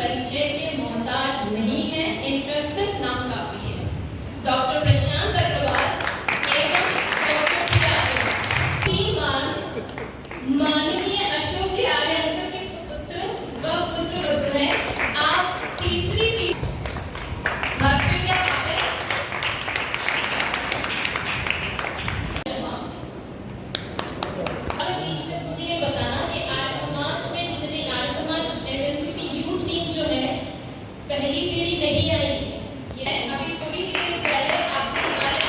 परिचय के मोहताज नहीं है, इनका सिर्फ नाम काफी है। डॉक्टर प्रशांत अग्रवाल एवं डॉक्टर प्रिया श्रीमान माननीय अशोक आर्य अंकल के सुपुत्र व पुत्र वधू हैं। आप तीसरी पीढ़ी भास्कर जी आप आए। और बीच में मुझे ये बताना कि आर्य समाज में जितनी Arya Samaj NCC youth team जो है पहली पीढ़ी नहीं आई, ये अभी थोड़ी देर पहले आपने हमारे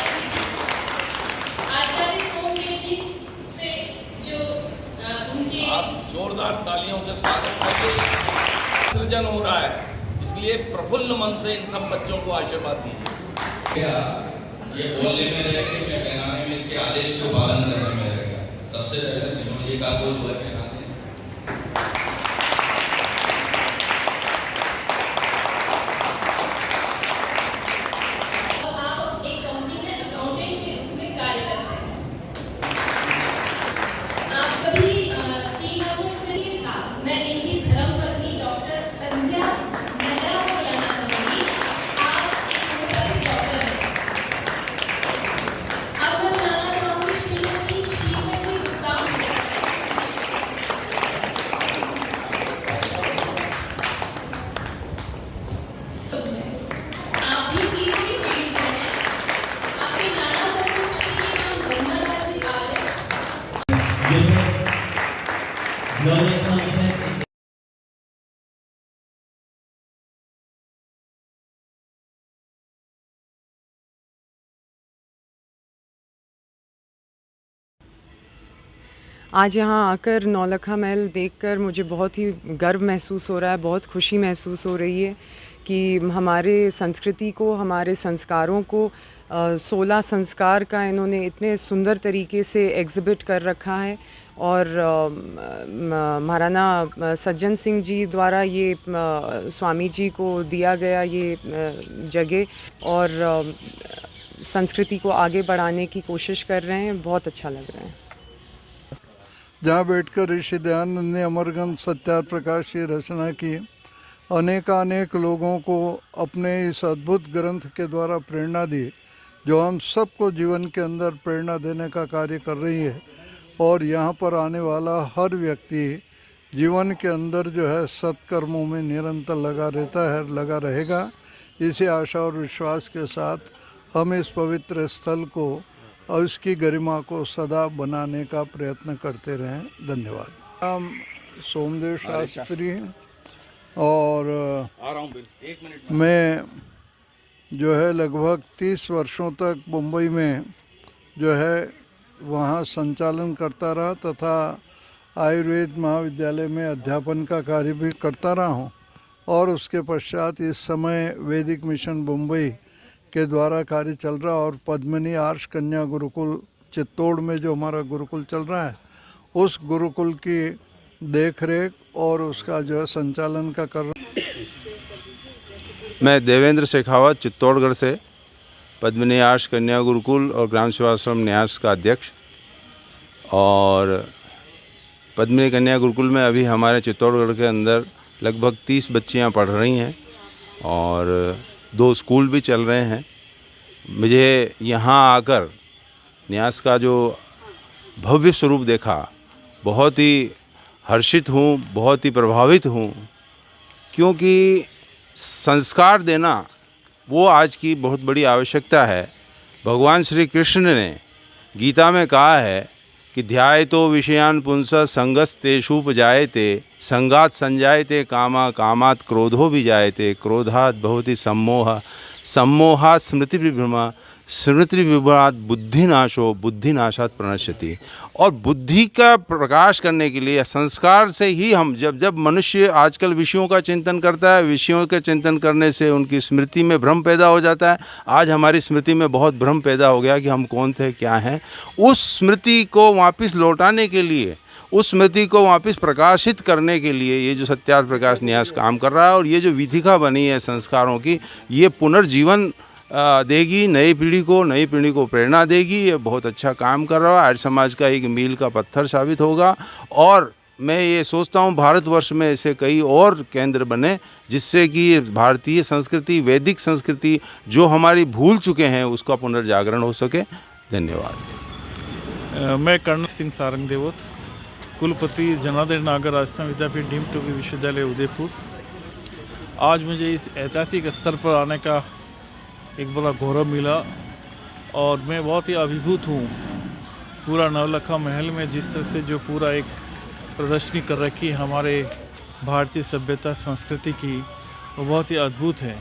आचार्य सोमदेव जी से जो उनके आप जोरदार तालियों से स्वागत करके सृजन हो रहा है, इसलिए प्रफुल्ल मन से इन सब बच्चों को आशीर्वाद दीजिए। ये बोलने में रहेगा, मैं पहनाने में इसके आदेश को पालन करने में रहेगा। सबसे पहले श्रीमती जी का जो है पहनाते हैं। आप एक कंपनी में अकाउंटेंट के रूप में कार्य करते हैं। आप सभी टीम मेंबर्स के साथ मैं इनकी धर्मपत्नी डॉक्टर संध्या मेहरा को बुलाना चाहूंगी। आप एक होम्योपैथिक डॉक्टर हैं। अब मैं बुलाना चाहूंगी श्रीमती श्रीमती गुप्ता। आप भी तीसरी पीढ़ी से हैं। आपके नाना ससुर श्री राम गंगाधर जी आर्य आज यहाँ आकर नौलखा महल देखकर मुझे बहुत ही गर्व महसूस हो रहा है, बहुत खुशी महसूस हो रही है कि हमारे संस्कृति को, हमारे संस्कारों को 16 संस्कार का इन्होंने इतने सुंदर तरीके से एग्जिबिट कर रखा है। और महाराणा सज्जन सिंह जी द्वारा ये स्वामी जी को दिया गया ये जगह और संस्कृति को आगे बढ़ाने की कोशिश कर रहे हैं। बहुत अच्छा लग रहा है। जहाँ बैठकर ऋषि दयानंद ने अमरग्रंथ सत्यार्थ प्रकाश की रचना की, अनेकानेक लोगों को अपने इस अद्भुत ग्रंथ के द्वारा प्रेरणा दी, जो हम सबको जीवन के अंदर प्रेरणा देने का कार्य कर रही है। और यहाँ पर आने वाला हर व्यक्ति जीवन के अंदर जो है सत्कर्मों में निरंतर लगा रहता है, लगा रहेगा। इसी आशा और विश्वास के साथ हम इस पवित्र स्थल को और इसकी गरिमा को सदा बनाने का प्रयत्न करते रहें। धन्यवाद। नाम सोमदेव शास्त्री और मैं जो है लगभग 30 वर्षों तक मुंबई में जो है वहाँ संचालन करता रहा तथा आयुर्वेद महाविद्यालय में अध्यापन का कार्य भी करता रहा हूँ। और उसके पश्चात इस समय वैदिक मिशन मुंबई के द्वारा कार्य चल रहा और पद्मिनी आर्ष कन्या गुरुकुल चित्तौड़ में जो हमारा गुरुकुल चल रहा है, उस गुरुकुल की देखरेख और उसका जो है संचालन का कर रहा। मैं देवेंद्र शेखावत चित्तौड़गढ़ से पद्मिनी आर्ष कन्या गुरुकुल और ग्राम सेवाश्रम न्यास का अध्यक्ष। और पद्मिनी कन्या गुरुकुल में अभी हमारे चित्तौड़गढ़ के अंदर लगभग 30 बच्चियां पढ़ रही हैं और 2 स्कूल भी चल रहे हैं। मुझे यहाँ आकर न्यास का जो भव्य स्वरूप देखा, बहुत ही हर्षित हूँ, बहुत ही प्रभावित हूँ, क्योंकि संस्कार देना वो आज की बहुत बड़ी आवश्यकता है। भगवान श्री कृष्ण ने गीता में कहा है कि ध्यायतो विषयान पुंसः संगस्तेषुपजायते संगात संजायते कामा कामात् क्रोधो विजायते क्रोधात् भवति सम्मोह सम्मोहात् स्मृतिविभ्रमा स्मृतिविभ्रमात् बुद्धिनाशो बुद्धिनाशात् प्रणश्यति। और बुद्धि का प्रकाश करने के लिए संस्कार से ही हम जब मनुष्य आजकल विषयों का चिंतन करता है, विषयों के चिंतन करने से उनकी स्मृति में भ्रम पैदा हो जाता है। आज हमारी स्मृति में बहुत भ्रम पैदा हो गया कि हम कौन थे, क्या हैं। उस स्मृति को वापस लौटाने के लिए, उस स्मृति को वापस प्रकाशित करने के लिए ये जो सत्यार्थ प्रकाश न्यास काम कर रहा है और ये जो विधिका बनी है संस्कारों की, ये पुनर्जीवन देगी, नई पीढ़ी को प्रेरणा देगी। ये बहुत अच्छा काम कर रहा है, आर्य समाज का एक मील का पत्थर साबित होगा और मैं ये सोचता हूँ भारतवर्ष में ऐसे कई और केंद्र बने जिससे कि भारतीय संस्कृति, वैदिक संस्कृति जो हमारी भूल चुके हैं उसका पुनर्जागरण हो सके। धन्यवाद। मैं कर्नल सिंह सारंग देवोत, कुलपति जनार्दन नागर राजस्थान विद्यापीठ डीम्ड टू बी विश्वविद्यालय उदयपुर। आज मुझे इस ऐतिहासिक स्तर पर आने का एक बड़ा गौरव मिला और मैं बहुत ही अभिभूत हूँ। पूरा नवलखा महल में जिस तरह से जो पूरा एक प्रदर्शनी कर रखी है हमारे भारतीय सभ्यता संस्कृति की, वो बहुत ही अद्भुत है।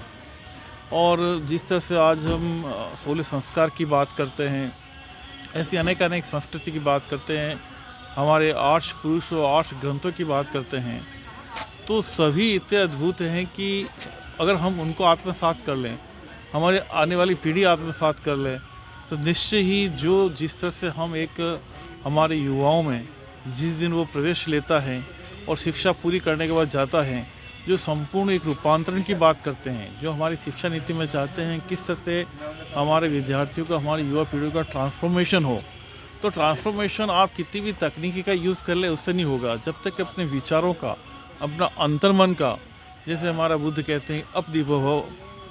और जिस तरह से आज हम 16 संस्कार की बात करते हैं, ऐसी अनेक संस्कृति की बात करते हैं, हमारे 8 पुरुष और 8 ग्रंथों की बात करते हैं, तो सभी इतने अद्भुत हैं कि अगर हम उनको आत्मसात कर लें, हमारे आने वाली पीढ़ी आत्मसात कर ले, तो निश्चय ही जो जिस तरह से हम एक हमारे युवाओं में जिस दिन वो प्रवेश लेता है और शिक्षा पूरी करने के बाद जाता है, जो संपूर्ण एक रूपांतरण की बात करते हैं, जो हमारी शिक्षा नीति में चाहते हैं किस तरह से हमारे विद्यार्थियों का, हमारी युवा पीढ़ी का ट्रांसफॉर्मेशन हो, तो ट्रांसफॉर्मेशन आप कितनी भी तकनीकी का यूज़ कर ले उससे नहीं होगा जब तक अपने विचारों का, अपना अंतर्मन का, जैसे हमारा बुद्ध कहते हैं अपदीपभव,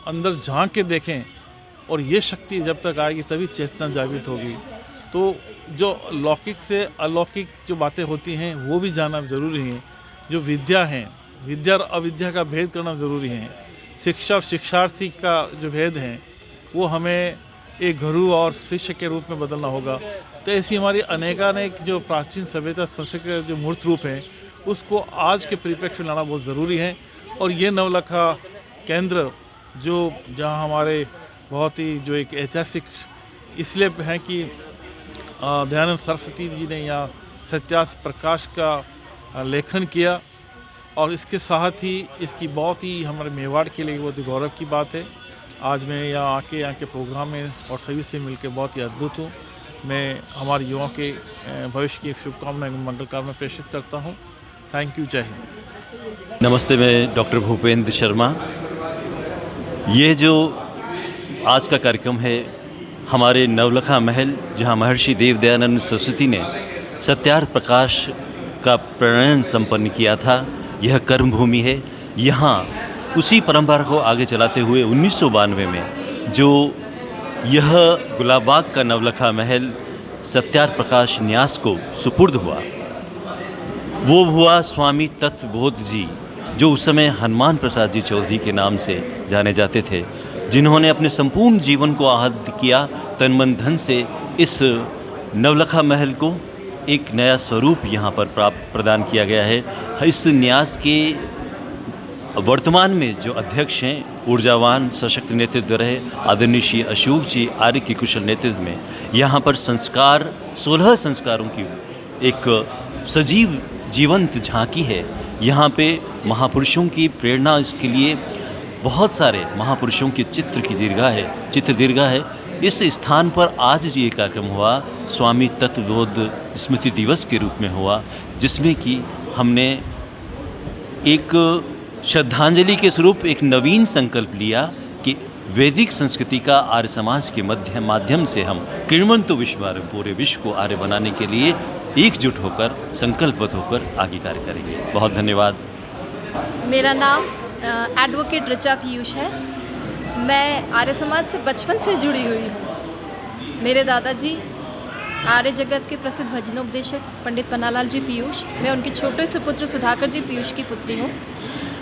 अंदर झांक के देखें, और ये शक्ति जब तक आएगी तभी चेतना जागृत होगी। तो जो लौकिक से अलौकिक जो बातें होती हैं वो भी जानना ज़रूरी है। जो विद्या है, विद्या और अविद्या का भेद करना ज़रूरी है। शिक्षा और शिक्षार्थी का जो भेद है वो हमें एक गुरु और शिष्य के रूप में बदलना होगा। तो ऐसी हमारी अनेकानेक जो प्राचीन सभ्यता संस्कृति के जो मूर्त रूप है उसको आज के परिप्रेक्ष्य में लाना बहुत ज़रूरी है। और ये नवलखा केंद्र जो जहाँ हमारे बहुत ही जो एक ऐतिहासिक इसलिए है कि दयानंद सरस्वती जी ने यहाँ सत्यार्थ प्रकाश का लेखन किया, और इसके साथ ही इसकी बहुत ही हमारे मेवाड़ के लिए बहुत ही गौरव की बात है। आज मैं यहाँ आके यहाँ के प्रोग्राम में और सभी से मिलकर बहुत ही अद्भुत हूँ। मैं हमारे युवाओं के भविष्य की शुभकामनाएं, मंगल कामना प्रेषित करता हूँ। थैंक यू, जय हिंद। नमस्ते, मैं डॉक्टर भूपेंद्र शर्मा। ये जो आज का कार्यक्रम है हमारे नवलखा महल, जहाँ महर्षि देव दयानंद सरस्वती ने सत्यार्थ प्रकाश का प्रणयन संपन्न किया था, यह कर्म भूमि है। यहाँ उसी परंपरा को आगे चलाते हुए 1992 में जो यह गुलाबबाग का नवलखा महल सत्यार्थ प्रकाश न्यास को सुपुर्द हुआ, वो हुआ स्वामी तत्वबोध जी, जो उस समय हनुमान प्रसाद जी चौधरी के नाम से जाने जाते थे, जिन्होंने अपने संपूर्ण जीवन को आहत किया, तन मन धन से इस नवलखा महल को एक नया स्वरूप यहाँ पर प्रदान किया गया है। इस न्यास के वर्तमान में जो अध्यक्ष हैं, ऊर्जावान सशक्त नेतृत्व रहे आदरणीय श्री अशोक जी आर्य के कुशल नेतृत्व में यहाँ पर संस्कार 16 संस्कारों की एक सजीव जीवंत झांकी है। यहाँ पे महापुरुषों की प्रेरणा, इसके लिए बहुत सारे महापुरुषों के चित्र दीर्घा है। इस स्थान पर आज जो ये कार्यक्रम हुआ स्वामी तत्वबोध स्मृति दिवस के रूप में हुआ, जिसमें कि हमने एक श्रद्धांजलि के स्वरूप एक नवीन संकल्प लिया कि वैदिक संस्कृति का आर्य समाज के माध्यम से हम किण्वंतो विश्वार्य, पूरे विश्व को आर्य बनाने के लिए एकजुट होकर, संकल्पबद्ध होकर आगे कार्य करेंगे। बहुत धन्यवाद। मेरा नाम एडवोकेट ऋचा पीयूष है। मैं आर्य समाज से बचपन से जुड़ी हुई हूँ। मेरे दादाजी आर्य जगत के प्रसिद्ध भजनोपदेशक पंडित पन्नालाल जी पीयूष, मैं उनके छोटे से पुत्र सुधाकर जी पीयूष की पुत्री हूँ।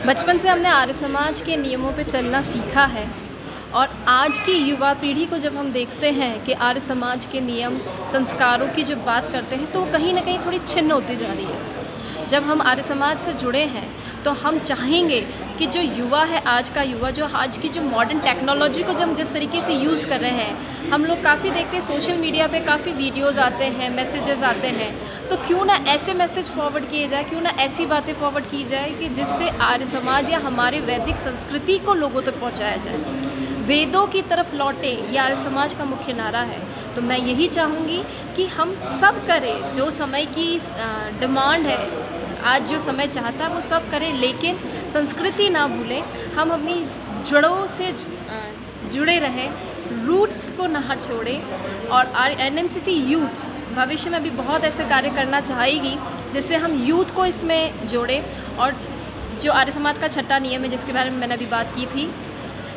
बचपन से हमने आर्य समाज के नियमों पे चलना सीखा है, और आज की युवा पीढ़ी को जब हम देखते हैं कि आर्य समाज के नियम संस्कारों की जब बात करते हैं तो कहीं ना कहीं थोड़ी छिन्न होती जा रही है। जब हम आर्य समाज से जुड़े हैं तो हम चाहेंगे कि जो युवा है, आज का युवा, जो आज की जो मॉडर्न टेक्नोलॉजी को जब हम जिस तरीके से यूज़ कर रहे हैं, हम लोग काफ़ी देखते हैं सोशल मीडिया पे काफ़ी वीडियोस आते हैं, मैसेजेस आते हैं, तो क्यों ना ऐसे मैसेज फॉरवर्ड किए जाए, क्यों ना ऐसी बातें फॉरवर्ड की जाए कि जिससे आर्य समाज या हमारे वैदिक संस्कृति को लोगों तक पहुँचाया जाए। वेदों की तरफ लौटे, ये आर्य समाज का मुख्य नारा है। तो मैं यही चाहूँगी कि हम सब करें, जो समय की डिमांड है, आज जो समय चाहता है वो सब करें, लेकिन संस्कृति ना भूलें। हम अपनी जड़ों से जुड़े रहें, रूट्स को ना छोड़ें। और एनएमसीसी यूथ भविष्य में भी बहुत ऐसे कार्य करना चाहेगी जिससे हम यूथ को इसमें जोड़ें। और जो आर्य समाज का छठा नियम है, जिसके बारे में मैंने अभी बात की थी,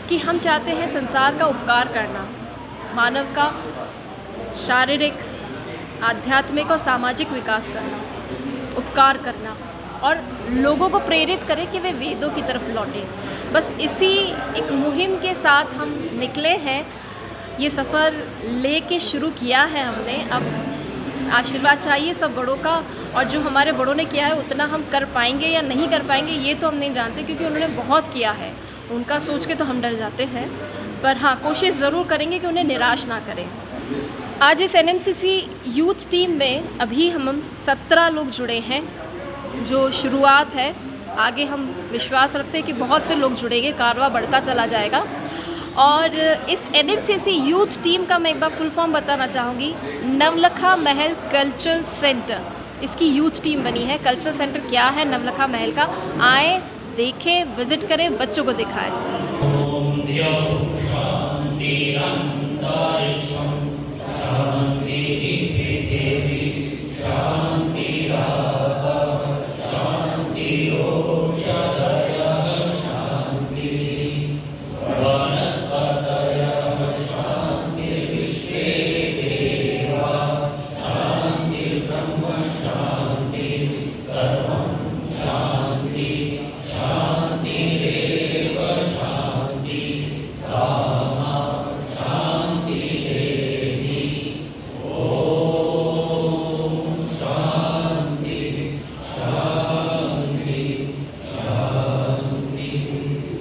कि हम चाहते हैं संसार का उपकार करना, मानव का शारीरिक, आध्यात्मिक और सामाजिक विकास करना, उपकार करना और लोगों को प्रेरित करें कि वे वेदों की तरफ लौटें। बस इसी एक मुहिम के साथ हम निकले हैं। ये सफ़र लेके शुरू किया है हमने। अब आशीर्वाद चाहिए सब बड़ों का, और जो हमारे बड़ों ने किया है उतना हम कर पाएंगे या नहीं कर पाएंगे ये तो हम नहीं जानते, क्योंकि उन्होंने बहुत किया है। उनका सोच के तो हम डर जाते हैं, पर हाँ, कोशिश ज़रूर करेंगे कि उन्हें निराश ना करें। आज इस NMCC यूथ टीम में अभी हम 17 लोग जुड़े हैं, जो शुरुआत है। आगे हम विश्वास रखते हैं कि बहुत से लोग जुड़ेंगे, कारवां बढ़ता चला जाएगा। और इस NMCC यूथ टीम का मैं एक बार फुल फॉर्म बताना चाहूँगी। नवलखा महल कल्चरल सेंटर इसकी यूथ टीम बनी है। कल्चरल सेंटर क्या है नवलखा महल का, आए देखें, विजिट करें, बच्चों को दिखाएं। शांति